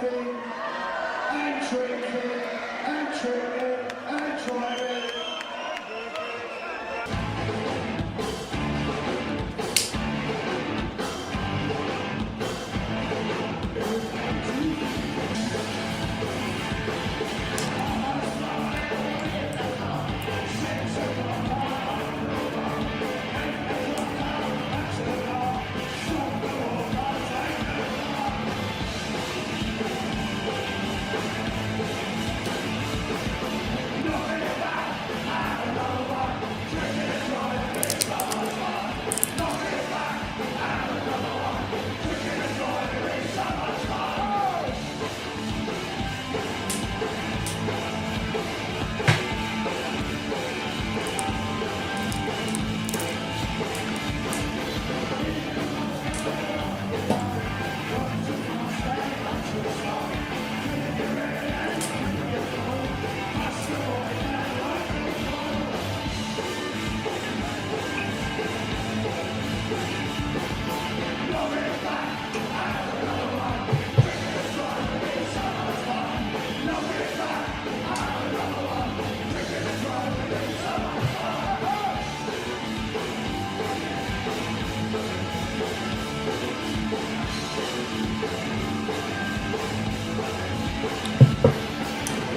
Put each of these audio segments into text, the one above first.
smoking and drinking and drinking and driving.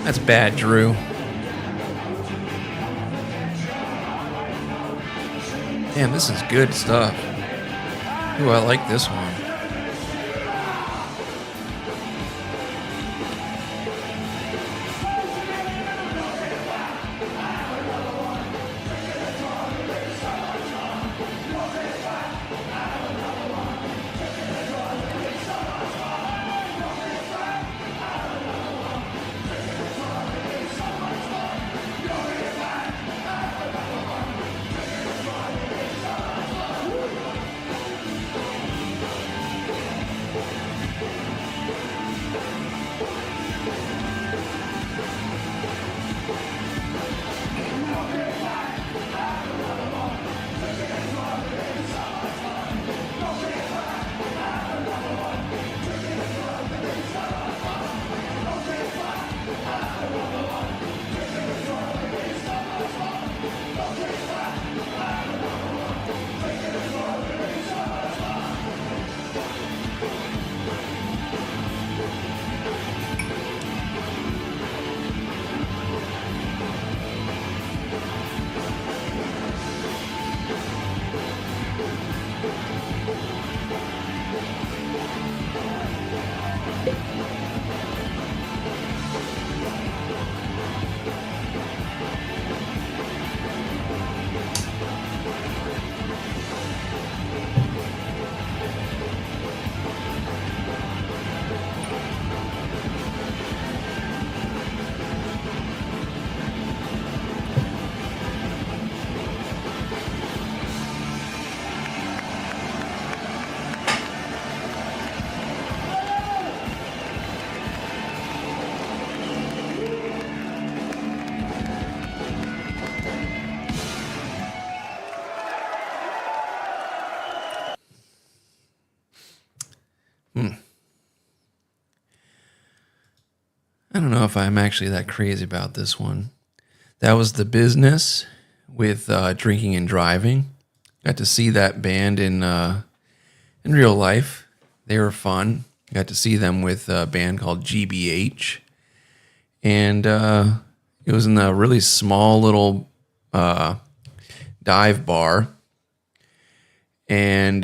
That's bad, Drew. Damn, this is good stuff. Ooh, I like this one. I don't know if I'm actually that crazy about this one. That was The Business with Drinking and Driving. Got to see that band in real life. They were fun. Got to see them with a band called GBH. And it was in a really small little dive bar. And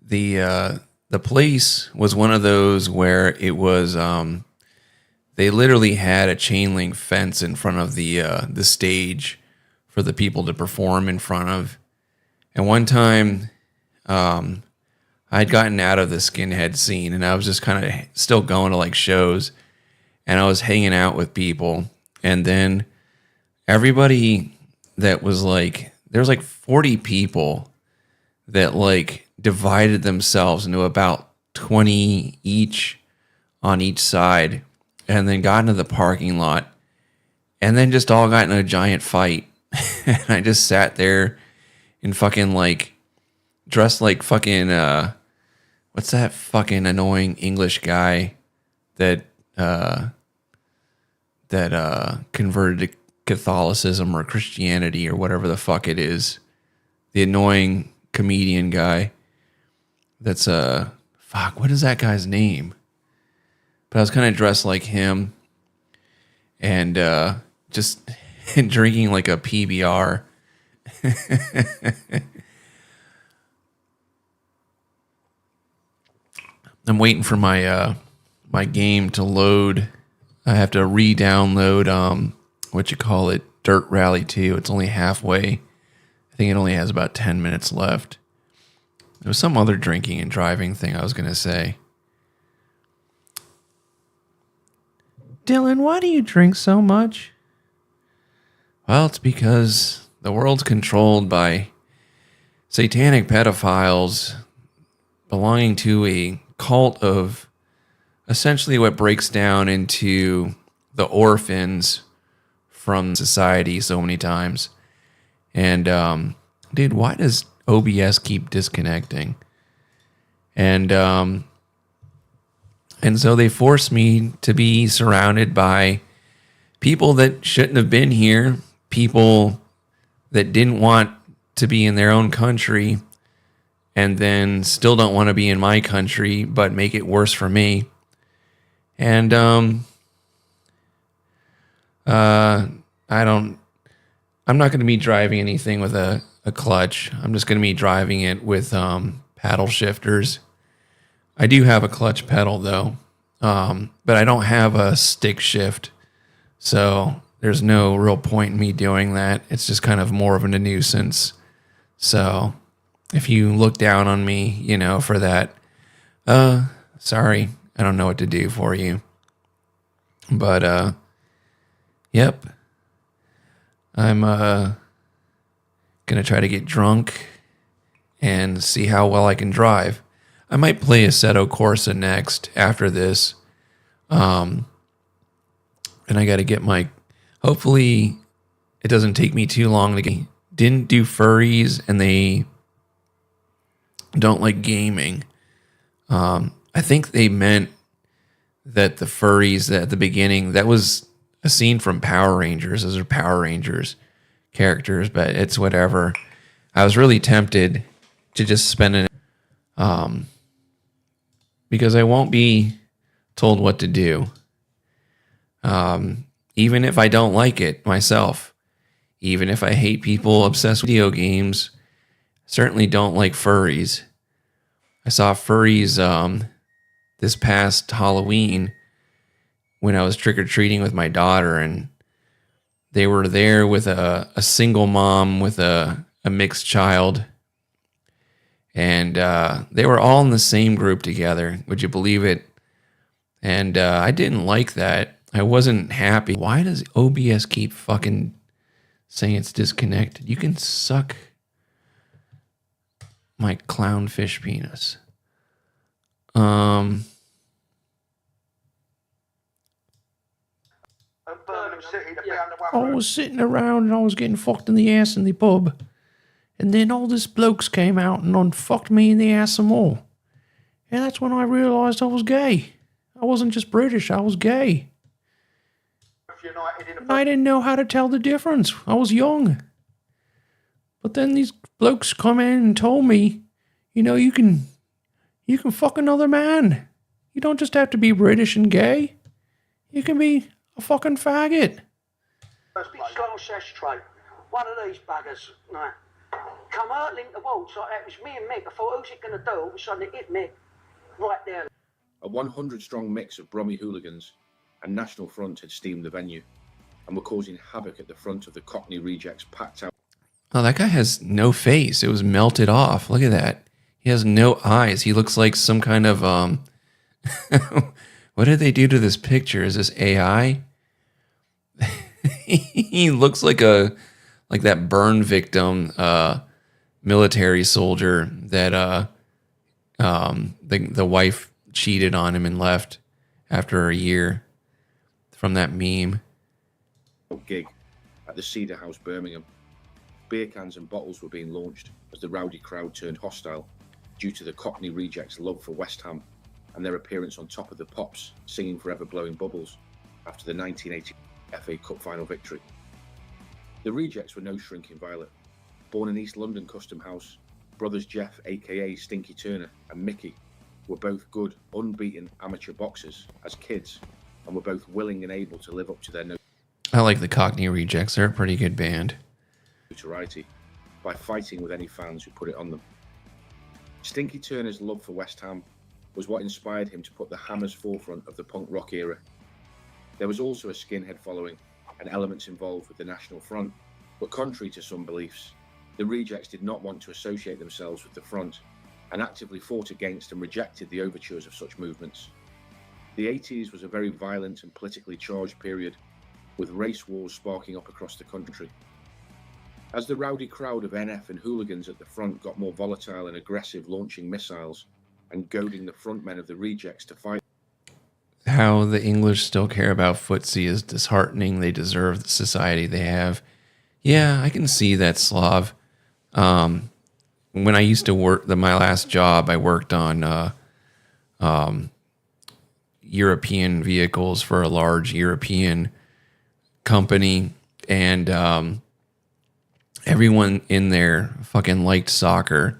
the place was one of those where it was they literally had a chain link fence in front of the stage for the people to perform in front of. And one time I'd gotten out of the skinhead scene and I was just kind of still going to like shows, and I was hanging out with people, and then everybody that was like, there was like 40 people that like divided themselves into about 20 each on each side, and then got into the parking lot, and then just all got in a giant fight. And I just sat there and fucking like dressed like fucking what what's that fucking annoying English guy that converted to Catholicism or Christianity or whatever the fuck it is. The annoying comedian guy. That's fuck, what is that guy's name? But I was kind of dressed like him and just drinking like a PBR. I'm waiting for my my game to load. I have to re-download Dirt Rally 2. It's only halfway. I think it only has about 10 minutes left. There was some other drinking and driving thing I was going to say. Dylan, why do you drink so much? Well, it's because the world's controlled by satanic pedophiles belonging to a cult of essentially what breaks down into the orphans from society so many times. And, dude, why does OBS keep disconnecting? And so they forced me to be surrounded by people that shouldn't have been here, people that didn't want to be in their own country and then still don't want to be in my country, but make it worse for me. And I'm not going to be driving anything with a clutch. I'm just going to be driving it with paddle shifters. I do have a clutch pedal though, but I don't have a stick shift. So there's no real point in me doing that. It's just kind of more of a nuisance. So if you look down on me, you know, for that, sorry, I don't know what to do for you. But, yep. I'm going to try to get drunk and see how well I can drive. I might play Assetto Corsa next after this. And I got to get my... Hopefully, it doesn't take me too long to get... Didn't do furries, and they don't like gaming. I think they meant that the furries that at the beginning, that was a scene from Power Rangers. Those are Power Rangers characters, but it's whatever. I was really tempted to just spend it because I won't be told what to do. Even if I don't like it myself, even if I hate people obsessed with video games, certainly don't like furries. I saw furries this past Halloween when I was trick-or-treating with my daughter, and they were there with a single mom with a mixed child. And they were all in the same group together. Would you believe it? And I didn't like that. I wasn't happy. Why does OBS keep fucking saying it's disconnected? You can suck my clownfish penis. I was sitting around and I was getting fucked in the ass in the pub. And then all these blokes came out and fucked me in the ass some more. And that's when I realised I was gay. I wasn't just British, I was gay. And I didn't know how to tell the difference. I was young. But then these blokes come in and told me, you know, you can fuck another man. You don't just have to be British and gay. You can be a fucking faggot. Scottish ashtray. One of these buggers, no. Come hurtling the walls like that. It was me and Mick. I thought, who's it going to do? All of a sudden it hit Mick right there. A 100-strong mix of Brommy hooligans and National Front had steamed the venue and were causing havoc at the front of the Cockney Rejects packed out. Oh, that guy has no face. It was melted off. Look at that. He has no eyes. He looks like some kind of what did they do to this picture? Is this AI? He looks like that burn victim military soldier that the wife cheated on him and left after a year from that meme. Gig at the Cedar House, Birmingham. Beer cans and bottles were being launched as the rowdy crowd turned hostile due to the Cockney Rejects' love for West Ham and their appearance on Top of the Pops singing Forever Blowing Bubbles after the 1980 FA Cup final victory. The Rejects were no shrinking violet. Born in East London Custom House, brothers Jeff, aka Stinky Turner, and Mickey were both good, unbeaten amateur boxers as kids and were both willing and able to live up to their I like the Cockney Rejects. They're a pretty good band. notoriety by fighting with any fans who put it on them. Stinky Turner's love for West Ham was what inspired him to put the Hammers forefront of the punk rock era. There was also a skinhead following and elements involved with the National Front, but contrary to some beliefs, the Rejects did not want to associate themselves with the Front and actively fought against and rejected the overtures of such movements. The 80s was a very violent and politically charged period, with race wars sparking up across the country. As the rowdy crowd of NF and hooligans at the front got more volatile and aggressive, launching missiles and goading the frontmen of the Rejects to fight. How the English still care about footsie is disheartening. They deserve the society they have. Yeah, I can see that, Slav. When I used to work, my last job, I worked on European vehicles for a large European company, and everyone in there fucking liked soccer.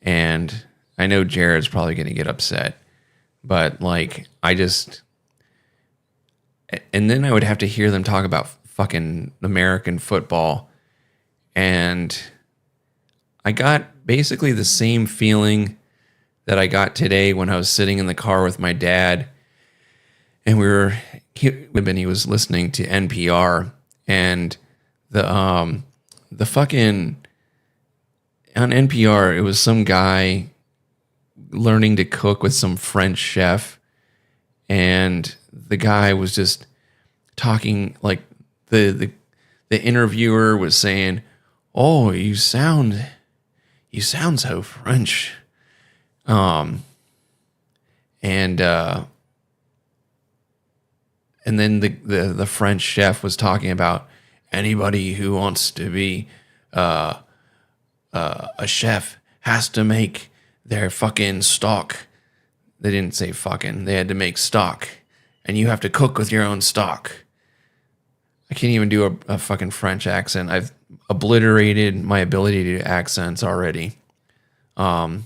And I know Jared's probably going to get upset, but like, and then I would have to hear them talk about fucking American football, and I got basically the same feeling that I got today when I was sitting in the car with my dad, and he was listening to NPR, and the fucking, on NPR, it was some guy learning to cook with some French chef, and the guy was just talking like the interviewer was saying, "Oh, you sound so French," and then the French chef was talking about anybody who wants to be a chef has to make their fucking stock. They didn't say fucking. They had to make stock, and you have to cook with your own stock. I can't even do a fucking French accent. I've obliterated my ability to do accents already. And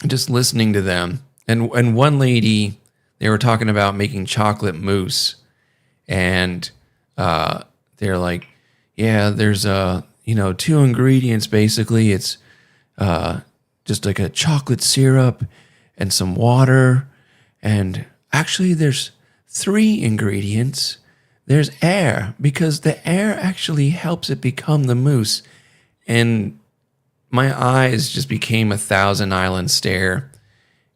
just listening to them, and one lady, they were talking about making chocolate mousse, and they're like, yeah, there's two ingredients basically. It's just like a chocolate syrup and some water, and actually there's 3 ingredients. There's air, because the air actually helps it become the mousse. And my eyes just became a Thousand Island stare,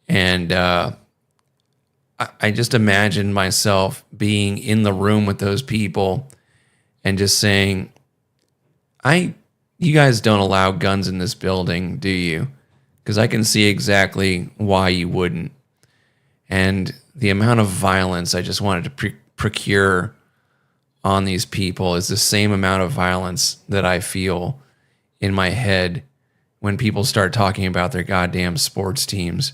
and I just imagined myself being in the room with those people and just saying, you guys don't allow guns in this building, do you? Because I can see exactly why you wouldn't. And the amount of violence I just wanted to procure on these people is the same amount of violence that I feel in my head when people start talking about their goddamn sports teams.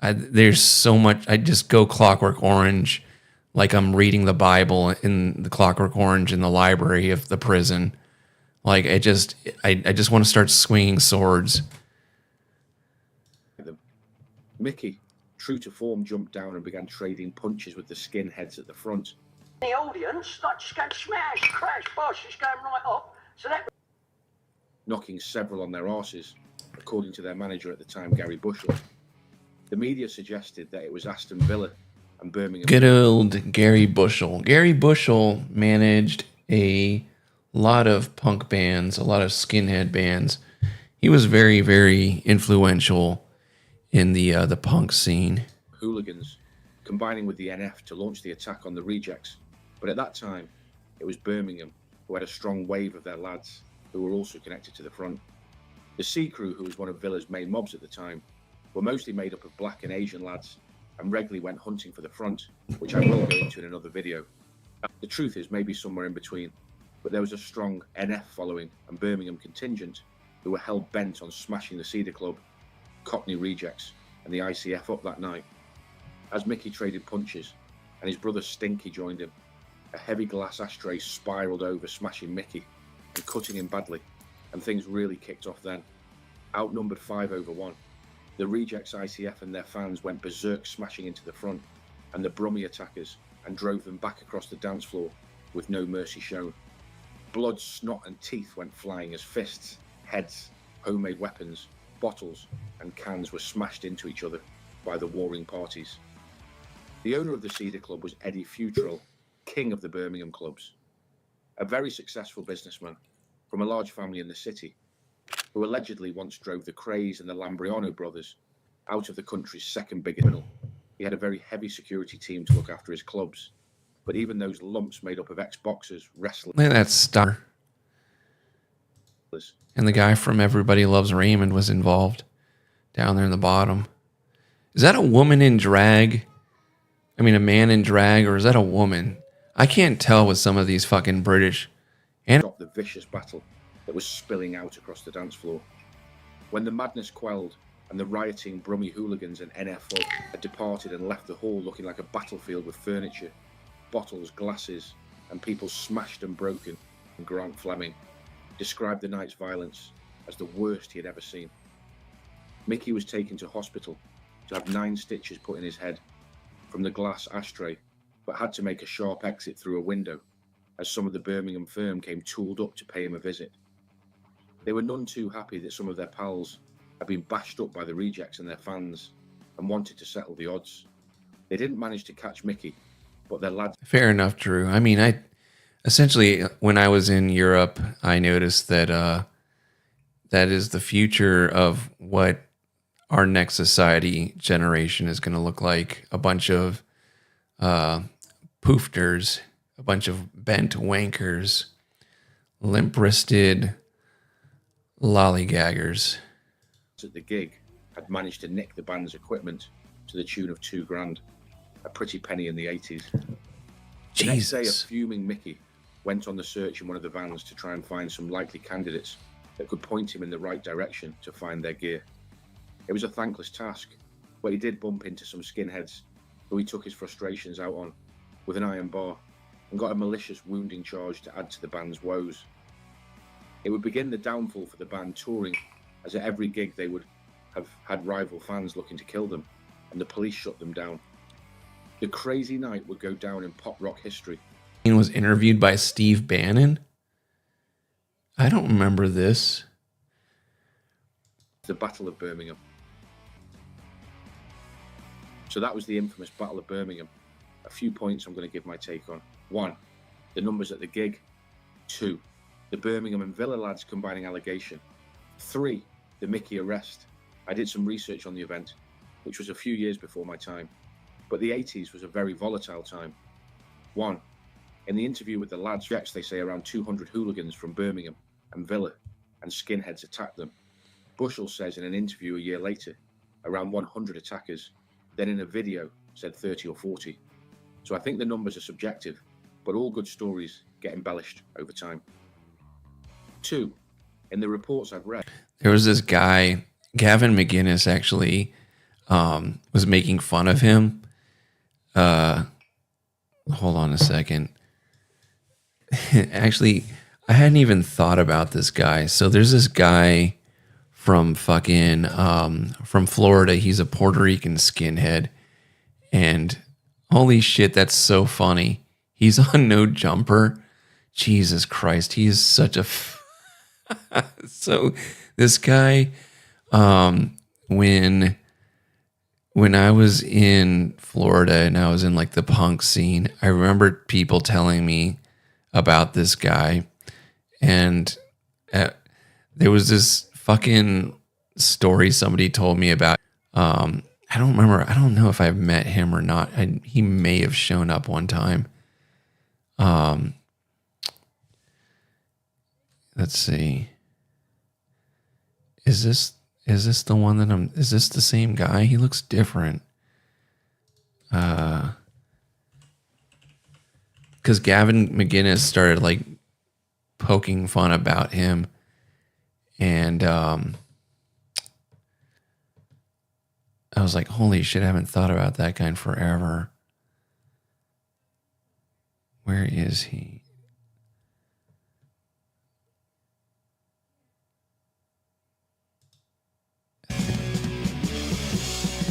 There's so much. I just go Clockwork Orange, like I'm reading the Bible in the Clockwork Orange in the library of the prison. Like I just want to start swinging swords. Mickey, true to form, jumped down and began trading punches with the skinheads at the front. The audience, like, just going smash, crash, bosh, just going right up. So that, knocking several on their arses, according to their manager at the time, Gary Bushell. The media suggested that it was Aston Villa and Birmingham. Good old Gary Bushell. Gary Bushell managed a lot of punk bands, a lot of skinhead bands. He was very, very influential in the punk scene. Hooligans, combining with the NF to launch the attack on the Rejects. But at that time, it was Birmingham who had a strong wave of their lads who were also connected to the front. The Sea Crew, who was one of Villa's main mobs at the time, were mostly made up of black and Asian lads and regularly went hunting for the front, which I will go into in another video. The truth is maybe somewhere in between, but there was a strong NF following and Birmingham contingent who were hell bent on smashing the Cedar Club, Cockney Rejects, and the ICF up that night. As Mickey traded punches, and his brother Stinky joined him, a heavy glass ashtray spiraled over, smashing Mickey and cutting him badly, and things really kicked off then. Outnumbered 5-1, the Rejects ICF and their fans went berserk, smashing into the front and the Brummie attackers, and drove them back across the dance floor with no mercy shown. Blood, snot and teeth went flying as fists, heads, homemade weapons, bottles and cans were smashed into each other by the warring parties. The owner of the Cedar Club was Eddie Futrell, king of the Birmingham clubs, a very successful businessman from a large family in the city, who allegedly once drove the Crays and the Lambriano brothers out of the country's second biggest criminal. He had a very heavy security team to look after his clubs, but even those lumps made up of ex-boxers, wrestlers... Look at that star. And the guy from Everybody Loves Raymond was involved down there in the bottom. Is that a woman in drag? I mean, a man in drag, or is that a woman? I can't tell with some of these fucking British. And stop the vicious battle that was spilling out across the dance floor. When the madness quelled and the rioting Brummie hooligans and NFO had departed and left the hall looking like a battlefield with furniture, bottles, glasses, and people smashed and broken, and Grant Fleming described the night's violence as the worst he had ever seen. Mickey was taken to hospital to have 9 stitches put in his head from the glass ashtray, but had to make a sharp exit through a window as some of the Birmingham firm came tooled up to pay him a visit. They were none too happy that some of their pals had been bashed up by the Rejects and their fans and wanted to settle the odds. They didn't manage to catch Mickey, but their lads... Fair enough, Drew. I mean, essentially, when I was in Europe, I noticed that that is the future of what our next society generation is going to look like. A bunch of poofters, a bunch of bent wankers, limp-wristed lollygaggers. At the gig had managed to nick the band's equipment to the tune of $2,000, a pretty penny in the 80s. The next day, a fuming Mickey went on the search in one of the vans to try and find some likely candidates that could point him in the right direction to find their gear. It was a thankless task, but he did bump into some skinheads who he took his frustrations out on with an iron bar and got a malicious wounding charge to add to the band's woes. It would begin the downfall for the band touring, as at every gig they would have had rival fans looking to kill them, and the police shut them down. The crazy night would go down in pop rock history. He was interviewed by Steve Bannon. I don't remember this. The Battle of Birmingham. So that was the infamous Battle of Birmingham. A few points I'm going to give my take on. 1, the numbers at the gig. 2, the Birmingham and Villa lads combining allegation. 3, the Mickey arrest. I did some research on the event, which was a few years before my time, but the 80s was a very volatile time. 1, in the interview with the lads, they say around 200 hooligans from Birmingham and Villa and skinheads attacked them. Bushell says in an interview a year later, around 100 attackers, then in a video said 30 or 40. So I think the numbers are subjective, but all good stories get embellished over time. 2, in the reports I've read, there was this guy, Gavin McGinnis, actually was making fun of him. Hold on a second. Actually, I hadn't even thought about this guy. So there's this guy from fucking from Florida. He's a Puerto Rican skinhead, and holy shit, that's so funny. He's on No Jumper. Jesus Christ, he is such a so this guy, when I was in Florida and I was in like the punk scene, I remember people telling me about this guy, and there was this fucking story somebody told me about. I don't remember. I don't know if I've met him or not. He may have shown up one time. Let's see. Is this the one that is this the same guy? He looks different. Because Gavin McGinnis started like poking fun about him, And I was like, holy shit, I haven't thought about that guy in forever. Where is he?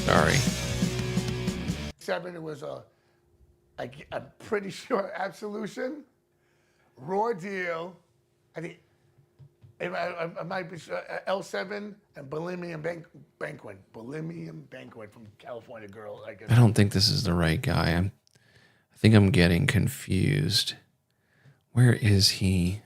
Sorry. 7, it was I'm pretty sure Absolution, Raw Deal, I think I might be sure, L7 and Bolimian Banquet. Bolimian Banquet from California Girl. I guess. I don't think this is the right guy. I think I'm getting confused. Where is he?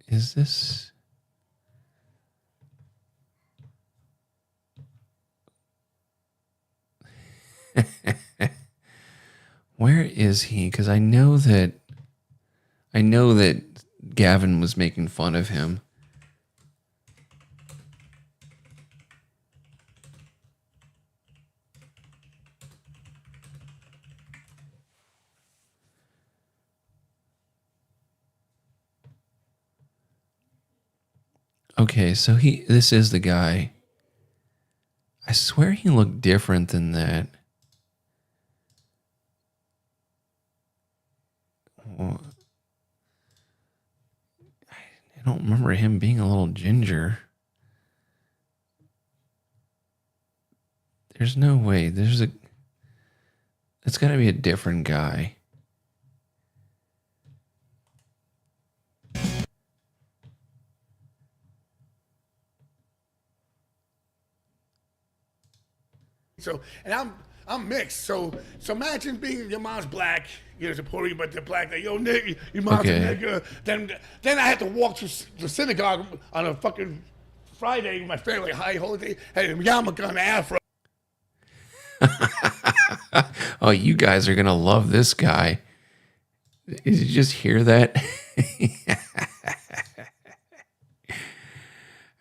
Is this? Where is he? Because I know that Gavin was making fun of him. Okay, so this is the guy. I swear he looked different than that. Well, I don't remember him being a little ginger. There's no way. It's got to be a different guy. So, and I'm mixed. So imagine being your mom's black, you're a Puerto Rican, but they're black. Like, yo, nigga, your mom's Okay. a nigga. Then I had to walk to the synagogue on a fucking Friday with my family, high holiday, had a yarmulke on the afro. Oh, you guys are gonna love this guy. Did you just hear that?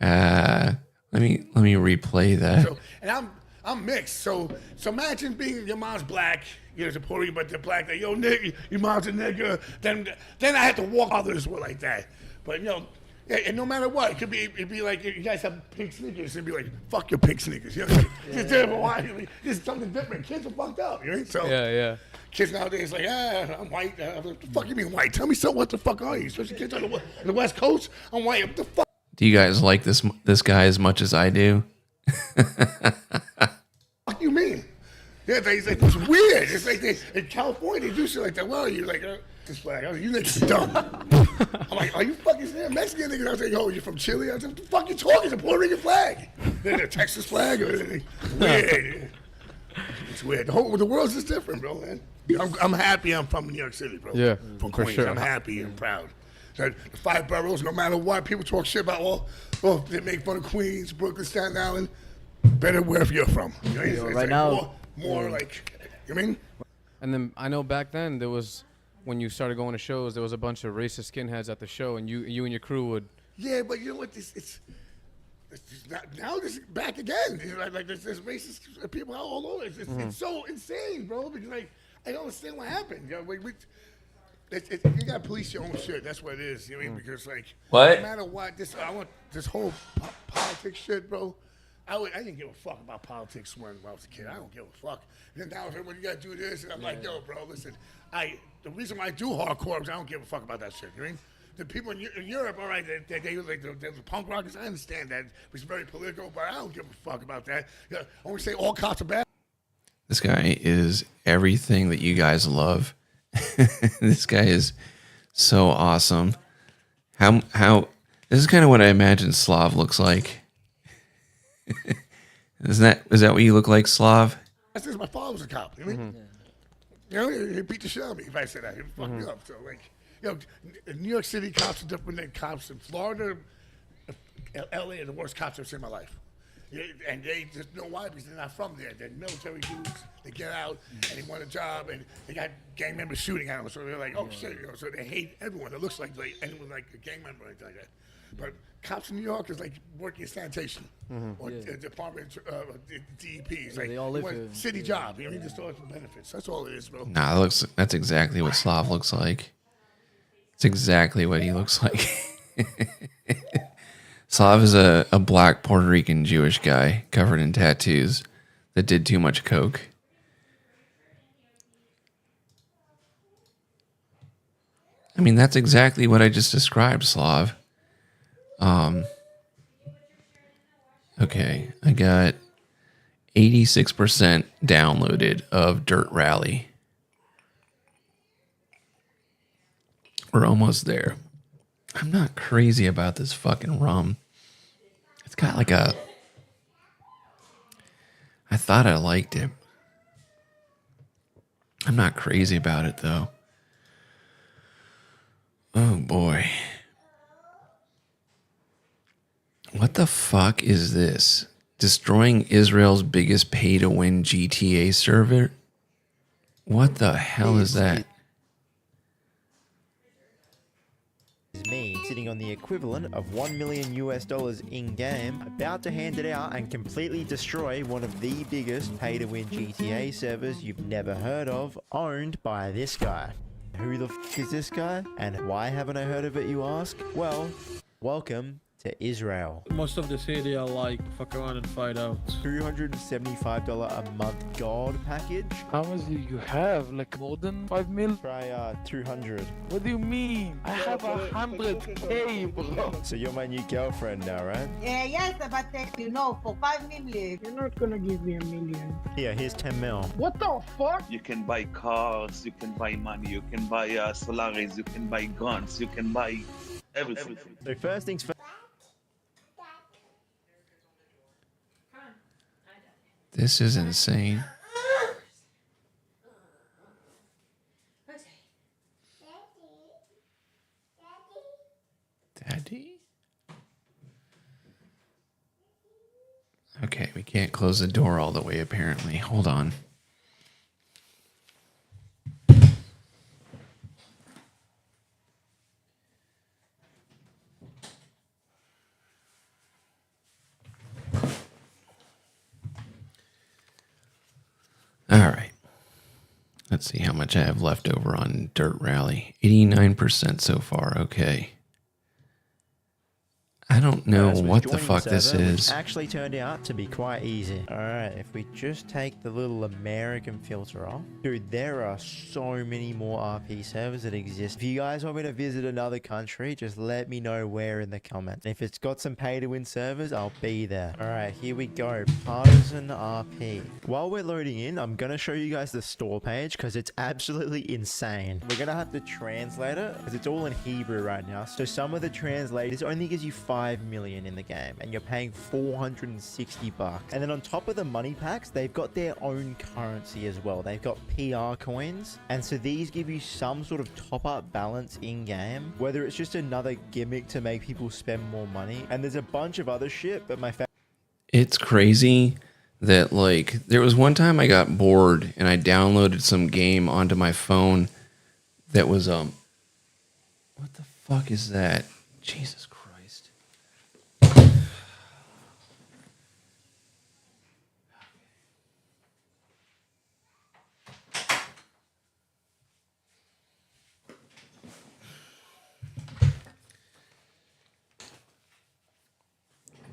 Let me replay that. So, and I'm mixed. So imagine being your mom's black, you're a Puerto Rican, but they're black. Like, yo, nigga, your mom's a nigga. Then I had to walk others were like that. But yeah, and no matter what, it'd be like you guys have pink sneakers, it'd be like, fuck your pink sneakers. You know, this is something different. Kids are fucked up, you know? So Yeah. kids nowadays like, I'm white. What the fuck you mean white? Tell me so. What the fuck are you? Especially kids on the West Coast. I'm white. What the fuck? Do you guys like this guy as much as I do? Fuck you mean? Yeah, it's like it's weird. It's like in California they do shit like that. Well, you're like this flag. I was like, you niggas are dumb. I'm like, are you fucking serious? Mexican niggas? I was like, oh, you're from Chile? I was like, what the fuck you talking? It's a Puerto Rican flag. Then a Texas flag or anything. Weird. It's weird. The world's just different, bro, man. I'm happy I'm from New York City, bro. Yeah, From for Queens. sure. I'm happy and proud. So the 5 boroughs, no matter what, people talk shit about, they make fun of Queens, Brooklyn, Staten Island. Better wherever you're from. You know, it's right like now- more like, you know what I mean? And then I know back then there was, when you started going to shows, there was a bunch of racist skinheads at the show, and you and your crew would. Yeah, but you know what? It's now this is back again. It's like there's racist people all over. It's so insane, bro. Because like I don't understand what happened. You know, you gotta police your own shit. That's what it is. You know what I mean? Because like What? no matter what, I want this whole politics shit, bro. I didn't give a fuck about politics when I was a kid. I don't give a fuck. And then now when you gotta do this, and I'm like, yo, bro, listen. The reason why I do hardcore is I don't give a fuck about that shit. You know what I mean? The people in Europe, all right, they like the punk rockers. I understand that it's very political, but I don't give a fuck about that. I only say all cops are bad. This guy is everything that you guys love. This guy is so awesome. How this is kind of what I imagine Slav looks like. Is that what you look like, Slav? That's just my father was a cop. You know what I mean? You know, he'd beat the shit out of me if I said that. He'd fuck me up. So like, in New York City, cops are different than cops in Florida. LA are the worst cops I've seen in my life. Yeah, and they just know why, because they're not from there. They're military dudes. They get out and they want a job, and they got gang members shooting at them. So they're like, oh shit, so they hate everyone that looks like anyone like a gang member or anything like that. But cops in New York is like working sanitation or department DEPs. Like they all live want here. city job. You know, he just all benefits. That's all it is, bro. Nah, that's exactly what Slav looks like. It's exactly what he looks like. Slav is a black Puerto Rican Jewish guy covered in tattoos that did too much coke. I mean, that's exactly what I just described, Slav. Okay, I got 86% downloaded of Dirt Rally. We're almost there. I'm not crazy about this fucking rum. It's got like a... I thought I liked it. I'm not crazy about it, though. Oh, boy. What the fuck is this? Destroying Israel's biggest pay-to-win GTA server? What the hell is that? Is me sitting on the equivalent of $1 million US in game, about to hand it out and completely destroy one of the biggest pay-to-win GTA servers you've never heard of, owned by this guy. Who the f is this guy? And why haven't I heard of it, you ask? Well, welcome to Israel. Most of the city are like, fuck around and find out. $275 a month gold package. How much do you have? Like more than 5 mil? Try 200. What do you mean? I have 100K, bro. So you're my new girlfriend now, right? Yes, but you know, for 5 million. You're not gonna give me $1 million. Here, here's 10 mil. What the fuck? You can buy cars, you can buy money, you can buy Solaris, you can buy guns, you can buy everything. So first things first. This is insane. Daddy? Okay, we can't close the door all the way, apparently. Hold on. All right. Let's see how much I have left over on Dirt Rally. 89% so far. Okay. I don't know what the fuck this is. Actually turned out to be quite easy. All right, if we just take the little American filter off. Dude, there are so many more RP servers that exist. If you guys want me to visit another country, just let me know where in the comments. If it's got some pay-to-win servers, I'll be there. All right, here we go. Partisan RP. While we're loading in, I'm going to show you guys the store page because it's absolutely insane. We're going to have to translate it because it's all in Hebrew right now. So some of the translators only gives you 5 million in the game and you're paying $460. And then on top of the money packs, they've got their own currency as well. They've got PR coins. And so these give you some sort of top up balance in game, whether it's just another gimmick to make people spend more money. And there's a bunch of other shit, but It's crazy that, like, there was one time I got bored and I downloaded some game onto my phone that was, what the fuck is that? Jesus Christ.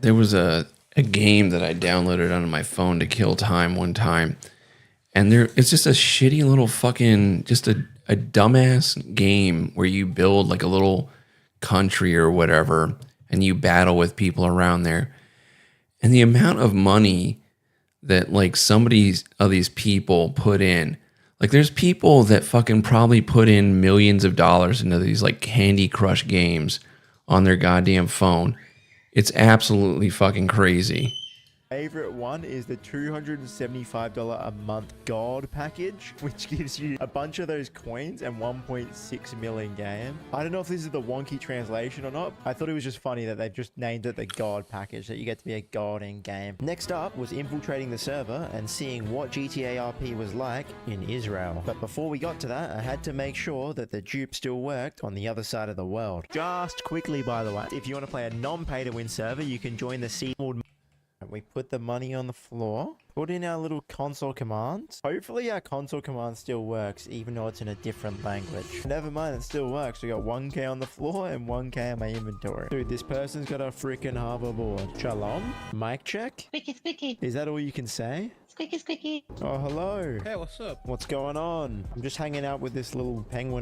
There was a game that I downloaded onto my phone to kill time one time. And it's just a shitty little fucking, just a dumbass game where you build like a little country or whatever and you battle with people around there. And the amount of money that like some of these people put in, like there's people that fucking probably put in millions of dollars into these like Candy Crush games on their goddamn phone. It's absolutely fucking crazy. favorite one is the $275 a month gold package, which gives you a bunch of those coins and 1.6 million game. I don't know if this is the wonky translation or not. I thought it was just funny that they've just named it the god package, that you get to be a god in game. Next up was infiltrating the server and seeing what GTA RP was like in Israel. But before we got to that, I had to make sure that the dupe still worked on the other side of the world. Just quickly, by the way, if you want to play a non-pay to win server, you can join the Seaboard. We put the money on the floor, put in our little console commands. Hopefully our console command still works, even though it's in a different language. Never mind, it still works. We got 1k on the floor and 1k on my inventory. Dude, this person's got a freaking hoverboard. Shalom? Mic check? Squeaky, squeaky. Is that all you can say? Squeaky, squeaky. Oh, hello. Hey, what's up? What's going on? I'm just hanging out with this little penguin.